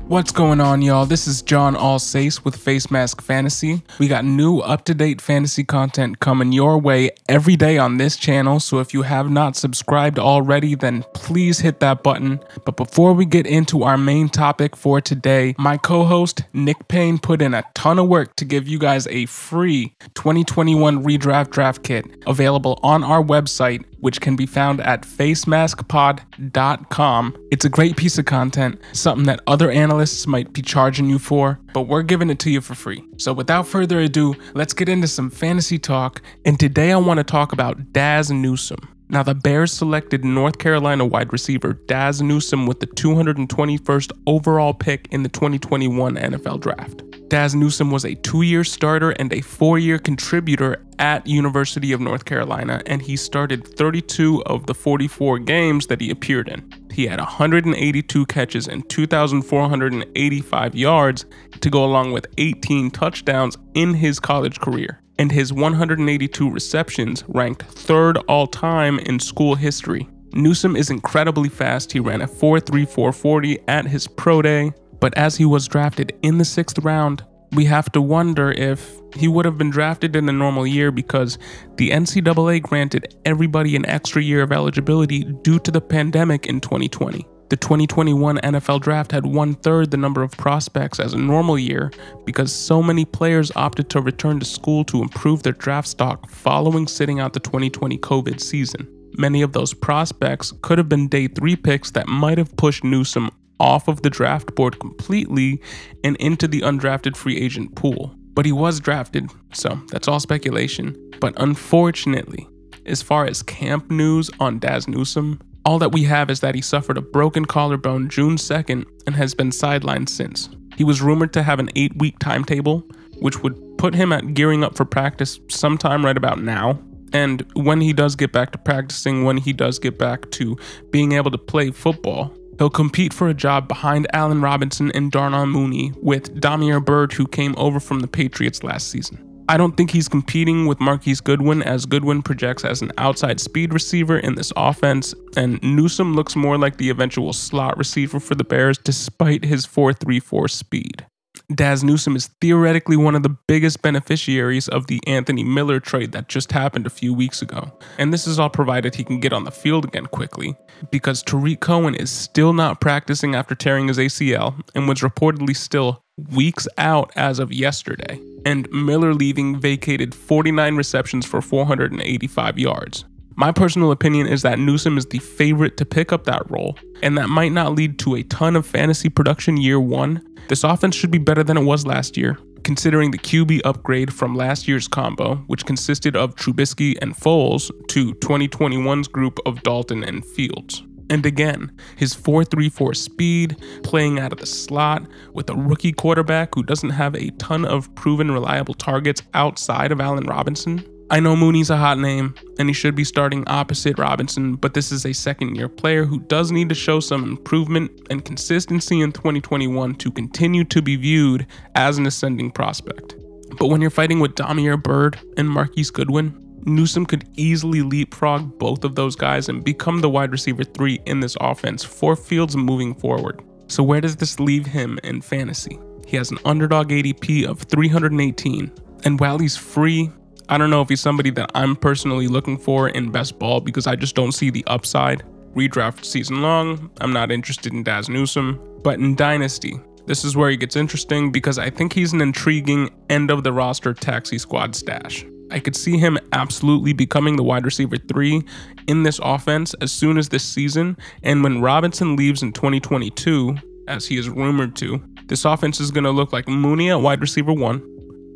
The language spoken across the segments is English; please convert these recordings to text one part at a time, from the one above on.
What's going on, y'all? This is John Alsace with Facemask Fantasy. We got new up-to-date fantasy content coming your way every day on this channel, so if you have not subscribed already, then please hit that button. But before we get into our main topic for today, my co-host Nick Payne put in a ton of work to give you guys a free 2021 Redraft draft kit available on our website, which can be found at facemaskpod.com. It's a great piece of content, something that other analysts might be charging you for, but we're giving it to you for free. So without further ado, let's get into some fantasy talk, and today I want to talk about Dazz Newsome. Now, the Bears selected North Carolina wide receiver Dazz Newsome with the 221st overall pick in the 2021 NFL Draft. Dazz Newsome was a 2-year starter and a 4-year contributor at University of North Carolina, and he started 32 of the 44 games that he appeared in. He had 182 catches and 2,485 yards to go along with 18 touchdowns in his college career. And his 182 receptions ranked 3rd all-time in school history. Newsome is incredibly fast. He ran a 4.34 40 at his pro day, but as he was drafted in the 6th round, we have to wonder if he would have been drafted in a normal year because the NCAA granted everybody an extra year of eligibility due to the pandemic in 2020. The 2021 NFL Draft had 1/3 the number of prospects as a normal year because so many players opted to return to school to improve their draft stock following sitting out the 2020 COVID season. Many of those prospects could have been day 3 picks that might have pushed Newsome off of the draft board completely and into the undrafted free agent pool. But he was drafted, so that's all speculation. But unfortunately, as far as camp news on Dazz Newsome, all that we have is that he suffered a broken collarbone June 2nd and has been sidelined since. He was rumored to have an 8-week timetable, which would put him at gearing up for practice sometime right about now. And when he does get back to practicing, when he does get back to being able to play football, he'll compete for a job behind Allen Robinson and Darnell Mooney with Damiere Byrd, who came over from the Patriots last season. I don't think he's competing with Marquise Goodwin, as Goodwin projects as an outside speed receiver in this offense, and Newsome looks more like the eventual slot receiver for the Bears despite his 4.34 speed. Dazz Newsome is theoretically one of the biggest beneficiaries of the Anthony Miller trade that just happened a few weeks ago. And this is all provided he can get on the field again quickly, because Tariq Cohen is still not practicing after tearing his ACL and was reportedly still weeks out as of yesterday. And Miller leaving vacated 49 receptions for 485 yards. My personal opinion is that Newsome is the favorite to pick up that role, and that might not lead to a ton of fantasy production year 1. This offense should be better than it was last year, considering the QB upgrade from last year's combo, which consisted of Trubisky and Foles, to 2021's group of Dalton and Fields. And again, his 4.34 speed, playing out of the slot with a rookie quarterback who doesn't have a ton of proven reliable targets outside of Allen Robinson. I know Mooney's a hot name, and he should be starting opposite Robinson, but this is a second-year player who does need to show some improvement and consistency in 2021 to continue to be viewed as an ascending prospect. But when you're fighting with Damiere Byrd and Marquise Goodwin, Newsome could easily leapfrog both of those guys and become the wide receiver 3 in this offense for Fields moving forward. So where does this leave him in fantasy? He has an underdog ADP of 318, and while he's free, I don't know if he's somebody that I'm personally looking for in best ball because I just don't see the upside. Redraft season long, I'm not interested in Dazz Newsome, but in Dynasty, this is where he gets interesting because I think he's an intriguing end of the roster taxi squad stash. I could see him absolutely becoming the wide receiver 3 in this offense as soon as this season, and when Robinson leaves in 2022, as he is rumored to, this offense is going to look like Mooney at wide receiver 1,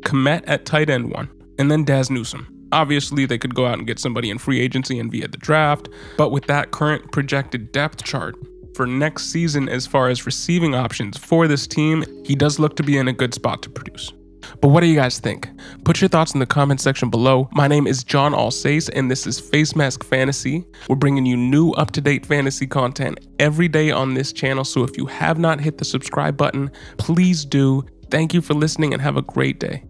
Kmet at tight end 1, and then Dazz Newsome. Obviously, they could go out and get somebody in free agency and via the draft, but with that current projected depth chart for next season as far as receiving options for this team, he does look to be in a good spot to produce. But what do you guys think? Put your thoughts in the comment section below. My name is John Alsace, and this is Facemask Fantasy. We're bringing you new up-to-date fantasy content every day on this channel, so if you have not hit the subscribe button, please do. Thank you for listening and have a great day.